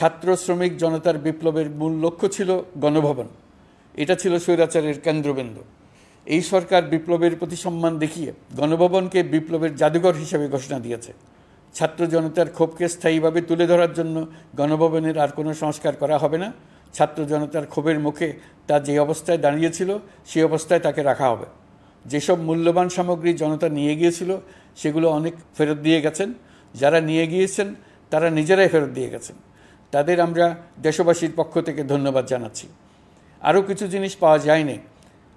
ছাত্র শ্রমিক জনতার বিপ্লবের মূল লক্ষ্য ছিল গণভবন। এটা ছিল স্বৈরাচারের কেন্দ্রবিন্দু। এই সরকার বিপ্লবের প্রতি সম্মান দেখিয়ে গণভবনকে বিপ্লবের জাদুঘর হিসেবে ঘোষণা দিয়েছে। ছাত্র জনতার ক্ষোভকে স্থায়ীভাবে তুলে ধরার জন্য গণভবনের আর কোনো সংস্কার করা হবে না। ছাত্র জনতার ক্ষোভের মুখে তা যে অবস্থায় দাঁড়িয়েছিল সেই অবস্থায় তাকে রাখা হবে। যেসব মূল্যবান সামগ্রী জনতা নিয়ে গিয়েছিল সেগুলো অনেক ফেরত দিয়ে গেছেন। যারা নিয়ে গিয়েছেন তারা নিজেরাই ফেরত দিয়ে গেছেন। তাদের আমরা দেশবাসীর পক্ষ থেকে ধন্যবাদ জানাচ্ছি। আরও কিছু জিনিস পাওয়া যায়নি।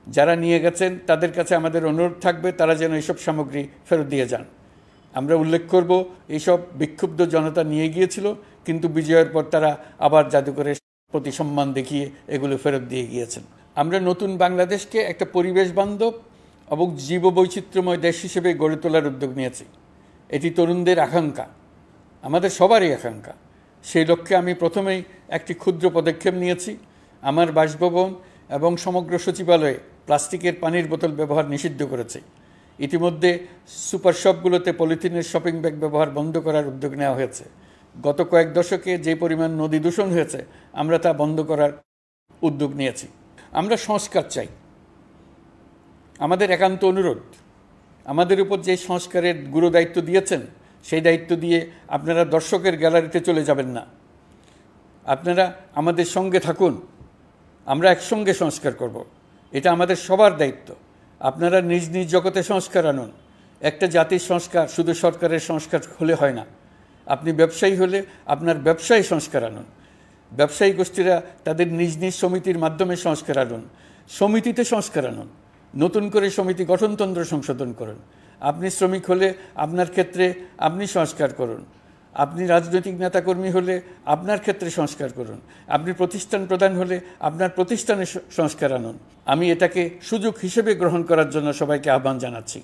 যারা নিয়ে গেছেন তাদের কাছে আমাদের অনুরোধ থাকবে তারা যেন এইসব সামগ্রী ফেরত দিয়ে যান। আমরা উল্লেখ করব এইসব বিক্ষুব্ধ জনতা নিয়ে গিয়েছিল, কিন্তু বিজয়ের পর তারা আবার জাদুঘরের প্রতি সম্মান দেখিয়ে এগুলো ফেরত দিয়ে গিয়েছেন। আমরা নতুন বাংলাদেশকে একটা পরিবেশ বান্ধব এবং জীববৈচিত্র্যময় দেশ হিসেবে গড়ে তোলার উদ্যোগ নিয়েছি। এটি তরুণদের আকাঙ্ক্ষা, আমাদের সবারই আকাঙ্ক্ষা। সেই লক্ষ্যে আমি প্রথমেই একটি ক্ষুদ্র পদক্ষেপ নিয়েছি। আমার বাসভবন এবং সমগ্র সচিবালয়ে প্লাস্টিকের পানির বোতল ব্যবহার নিষিদ্ধ করেছে। ইতিমধ্যে সুপার শপগুলোতে পলিথিনের শপিং ব্যাগ ব্যবহার বন্ধ করার উদ্যোগ নেওয়া হয়েছে। গত কয়েক দশকে যে পরিমাণ নদী দূষণ হয়েছে আমরা তা বন্ধ করার উদ্যোগ নিয়েছি। আমরা সংস্কার চাই। আমাদের একান্ত অনুরোধ, আমাদের উপর যে সংস্কারের গুরু দায়িত্ব দিয়েছেন সেই দায়িত্ব দিয়ে আপনারা দর্শকের গ্যালারিতে চলে যাবেন না। আপনারা আমাদের সঙ্গে থাকুন, আমরা একসঙ্গে সংস্কার করব। এটা আমাদের সবার দায়িত্ব। আপনারা নিজ নিজ জগতে সংস্কার আনুন। একটা জাতির সংস্কার শুধু সরকারের সংস্কার হলে হয় না। আপনি ব্যবসায়ী হলে আপনার ব্যবসায়ী সংস্কার আনুন। ব্যবসায়ী গোষ্ঠীরা তাদের নিজ নিজ সমিতির মাধ্যমে সংস্কার আনুন। সমিতিতে সংস্কার আনুন। নতুন করে সমিতি গঠনতন্ত্র সংশোধন করুন। আপনি শ্রমিক হলে আপনার ক্ষেত্রে আপনি সংস্কার করুন। আপনি রাজনৈতিক নেতাকর্মী হলে আপনার ক্ষেত্রে সংস্কার করুন। আপনি প্রতিষ্ঠান প্রধান হলে আপনার প্রতিষ্ঠানে সংস্কার আনুন। আমি এটাকে সুযোগ হিসেবে গ্রহণ করার জন্য সবাইকে আহ্বান জানাচ্ছি।